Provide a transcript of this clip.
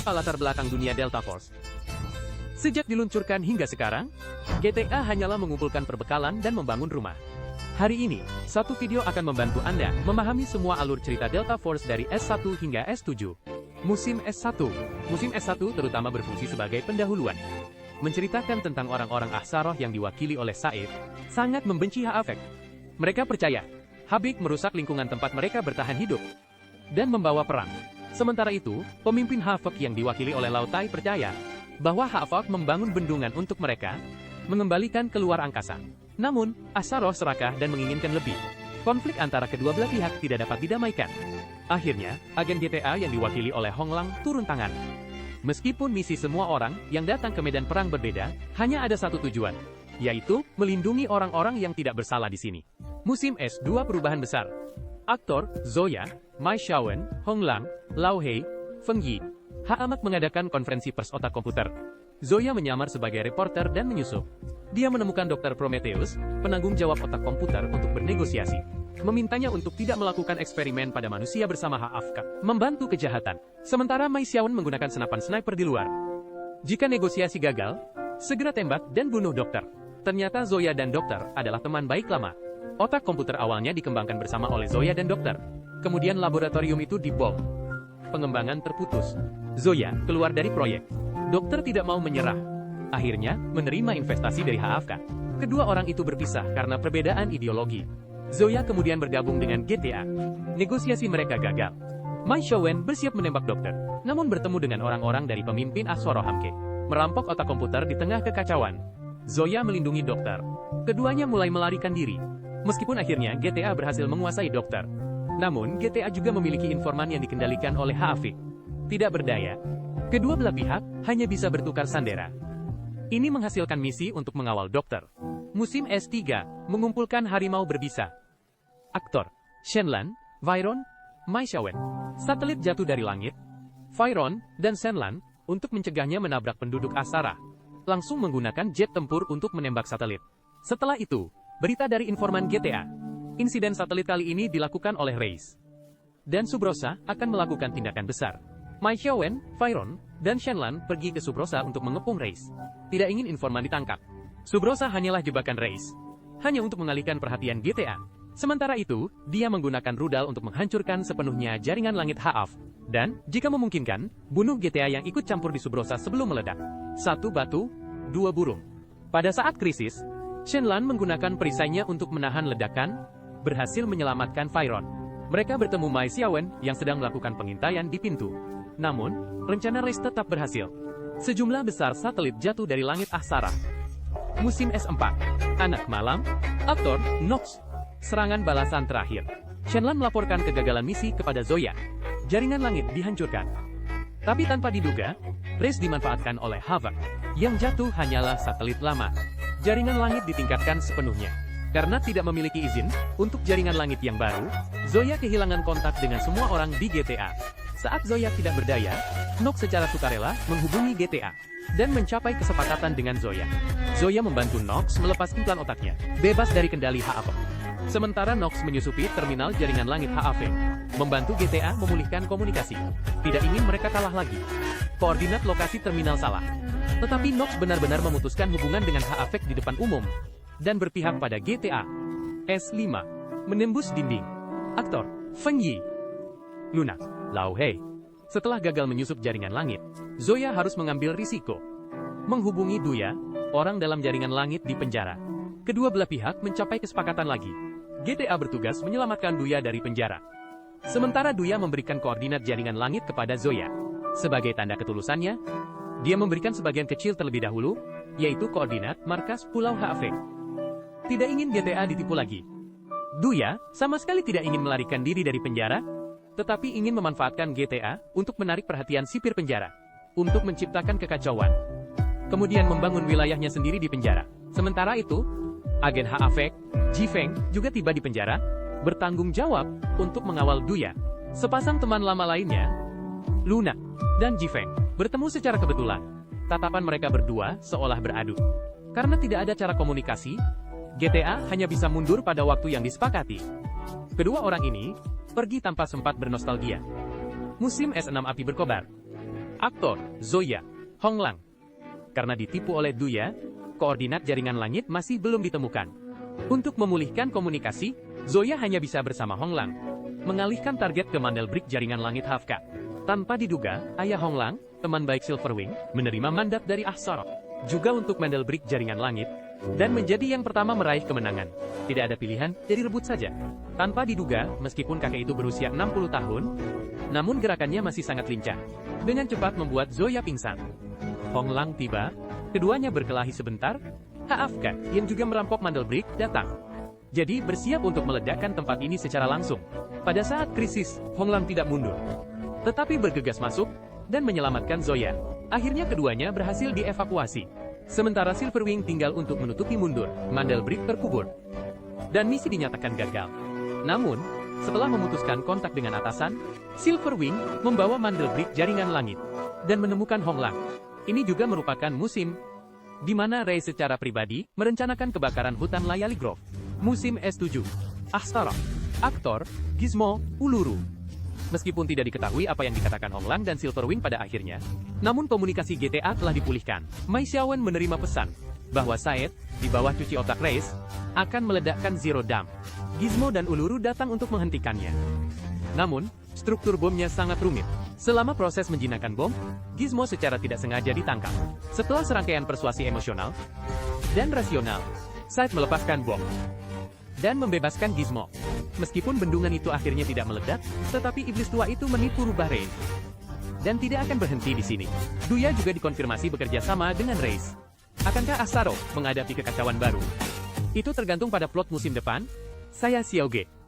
Apa latar belakang dunia Delta Force? Sejak diluncurkan hingga sekarang, GTA hanyalah mengumpulkan perbekalan dan membangun rumah. Hari ini, satu video akan membantu Anda memahami semua alur cerita Delta Force dari S1 hingga S7. Musim S1. Musim S1 terutama berfungsi sebagai pendahuluan. Menceritakan tentang orang-orang Ahsaroh yang diwakili oleh Saif, sangat membenci Ha'afek. Mereka percaya, Habik merusak lingkungan tempat mereka bertahan hidup dan membawa perang. Sementara itu, pemimpin Ha'afek yang diwakili oleh Lautai percaya bahwa Ha'afek membangun bendungan untuk mereka, mengembalikan keluar angkasa. Namun, Ahsaroh serakah dan menginginkan lebih. Konflik antara kedua belah pihak tidak dapat didamaikan. Akhirnya, agen GTA yang diwakili oleh Honglang turun tangan. Meskipun misi semua orang yang datang ke medan perang berbeda, hanya ada satu tujuan, yaitu melindungi orang-orang yang tidak bersalah di sini. Musim S2 perubahan besar. Aktor Zoya, Mai Xiaowen, Honglang, Lao Hei, Feng Yi, Ha'amak mengadakan konferensi pers otak komputer. Zoya menyamar sebagai reporter dan menyusup. Dia menemukan Dr. Prometheus, penanggung jawab otak komputer untuk bernegosiasi. Memintanya untuk tidak melakukan eksperimen pada manusia bersama Ha'afek, membantu kejahatan. Sementara Mai Xiaowen menggunakan senapan sniper di luar. Jika negosiasi gagal, segera tembak dan bunuh dokter. Ternyata Zoya dan dokter adalah teman baik lama. Otak komputer awalnya dikembangkan bersama oleh Zoya dan dokter. Kemudian laboratorium itu dibom. Pengembangan terputus. Zoya keluar dari proyek. Dokter tidak mau menyerah. Akhirnya, menerima investasi dari Ha'afek. Kedua orang itu berpisah karena perbedaan ideologi. Zoya kemudian bergabung dengan GTA. Negosiasi mereka gagal. Mai Xiaowen bersiap menembak dokter, namun bertemu dengan orang-orang dari pemimpin Ahsaroh Hamke. Merampok otak komputer di tengah kekacauan. Zoya melindungi dokter. Keduanya mulai melarikan diri. Meskipun akhirnya GTA berhasil menguasai dokter. Namun, GTA juga memiliki informan yang dikendalikan oleh Ha'afek. Tidak berdaya. Kedua belah pihak hanya bisa bertukar sandera. Ini menghasilkan misi untuk mengawal dokter. Musim S3 mengumpulkan harimau berbisa. Aktor Shenlan, Vairon, Mai Xiaowen. Satelit jatuh dari langit. Vairon dan Shenlan untuk mencegahnya menabrak penduduk Ahsara. Langsung menggunakan jet tempur untuk menembak satelit. Setelah itu, berita dari informan GTA. Insiden satelit kali ini dilakukan oleh Reis. Dan Subrosa akan melakukan tindakan besar. Mai Xiaowen, Vairon, dan Shenlan pergi ke Subrosa untuk mengepung Reis. Tidak ingin informan ditangkap. Subrosa hanyalah jebakan Reis. Hanya untuk mengalihkan perhatian GTA. Sementara itu, dia menggunakan rudal untuk menghancurkan sepenuhnya jaringan langit Ha'af. Dan, jika memungkinkan, bunuh GTA yang ikut campur di Subrosa sebelum meledak. Satu batu, dua burung. Pada saat krisis, Shenlan menggunakan perisainya untuk menahan ledakan, berhasil menyelamatkan Vairon. Mereka bertemu Mai Xiaowen yang sedang melakukan pengintaian di pintu. Namun, rencana Reis tetap berhasil. Sejumlah besar satelit jatuh dari langit Ahsara. Musim S4. Anak Malam. Aktor Nox. Serangan balasan terakhir. Shenlan melaporkan kegagalan misi kepada Zoya. Jaringan langit dihancurkan. Tapi tanpa diduga, Reis dimanfaatkan oleh Ha'afek. Yang jatuh hanyalah satelit lama. Jaringan langit ditingkatkan sepenuhnya. Karena tidak memiliki izin untuk jaringan langit yang baru, Zoya kehilangan kontak dengan semua orang di GTA. Saat Zoya tidak berdaya, Nox secara sukarela menghubungi GTA dan mencapai kesepakatan dengan Zoya. Zoya membantu Nox melepas implan otaknya, bebas dari kendali Ha'afek. Sementara Nox menyusupi terminal jaringan langit Ha'afek, membantu GTA memulihkan komunikasi. Tidak ingin mereka kalah lagi. Koordinat lokasi terminal salah. Tetapi Nox benar-benar memutuskan hubungan dengan Ha'afek di depan umum dan berpihak pada GTA. S5. Menembus dinding. Aktor Feng Yi. Luna, Lao Hei. Setelah gagal menyusup jaringan langit, Zoya harus mengambil risiko. Menghubungi Duya, orang dalam jaringan langit di penjara. Kedua belah pihak mencapai kesepakatan lagi. GTA bertugas menyelamatkan Duya dari penjara. Sementara Duya memberikan koordinat jaringan langit kepada Zoya. Sebagai tanda ketulusannya, dia memberikan sebagian kecil terlebih dahulu, yaitu koordinat markas Pulau Ha'afek. Tidak ingin GTA ditipu lagi. Duya sama sekali tidak ingin melarikan diri dari penjara, tetapi ingin memanfaatkan GTA untuk menarik perhatian sipir penjara, untuk menciptakan kekacauan. Kemudian membangun wilayahnya sendiri di penjara. Sementara itu, agen Ha'afek, Jifeng, juga tiba di penjara, bertanggung jawab untuk mengawal Duya. Sepasang teman lama lainnya, Luna dan Jifeng, bertemu secara kebetulan. Tatapan mereka berdua seolah beradu. Karena tidak ada cara komunikasi, GTA hanya bisa mundur pada waktu yang disepakati. Kedua orang ini pergi tanpa sempat bernostalgia. Musim S6 api berkobar. Aktor, Zoya, Honglang. Karena ditipu oleh Duya, koordinat jaringan langit masih belum ditemukan. Untuk memulihkan komunikasi, Zoya hanya bisa bersama Honglang mengalihkan target ke Mandelbrek jaringan langit Hafka. Tanpa diduga, ayah Honglang, teman baik Silverwing, menerima mandat dari Ahsorok, juga untuk Mandelbrek jaringan langit, dan menjadi yang pertama meraih kemenangan. Tidak ada pilihan, jadi rebut saja. Tanpa diduga, meskipun kakek itu berusia 60 tahun, namun gerakannya masih sangat lincah. Dengan cepat membuat Zoya pingsan. Honglang tiba, keduanya berkelahi sebentar, Hafka, yang juga merampok Mandelbrek, datang. Jadi bersiap untuk meledakkan tempat ini secara langsung. Pada saat krisis, Honglang tidak mundur, tetapi bergegas masuk, dan menyelamatkan Zoya. Akhirnya keduanya berhasil dievakuasi. Sementara Silverwing tinggal untuk menutupi mundur, Mandelbrek terkubur. Dan misi dinyatakan gagal. Namun, setelah memutuskan kontak dengan atasan, Silverwing membawa Mandelbrek jaringan langit, dan menemukan Honglang. Ini juga merupakan musim di mana Ray secara pribadi merencanakan kebakaran hutan Layali Grove. Musim S7. Ahsorok. Aktor, Gizmo, Uluru. Meskipun tidak diketahui apa yang dikatakan Honglang dan Silverwing pada akhirnya, namun komunikasi GTA telah dipulihkan. Mai Xiaowen menerima pesan bahwa Said, di bawah cuci otak Race, akan meledakkan Zero Dam. Gizmo dan Uluru datang untuk menghentikannya. Namun, struktur bomnya sangat rumit. Selama proses menjinakkan bom, Gizmo secara tidak sengaja ditangkap. Setelah serangkaian persuasi emosional dan rasional, Said melepaskan bom dan membebaskan Gizmo. Meskipun bendungan itu akhirnya tidak meledak, tetapi iblis tua itu menipu rubah Ray. Dan tidak akan berhenti di sini. Duya juga dikonfirmasi bekerja sama dengan Race. Akankah Ahsorok menghadapi kekacauan baru? Itu tergantung pada plot musim depan. Saya Xiaoge.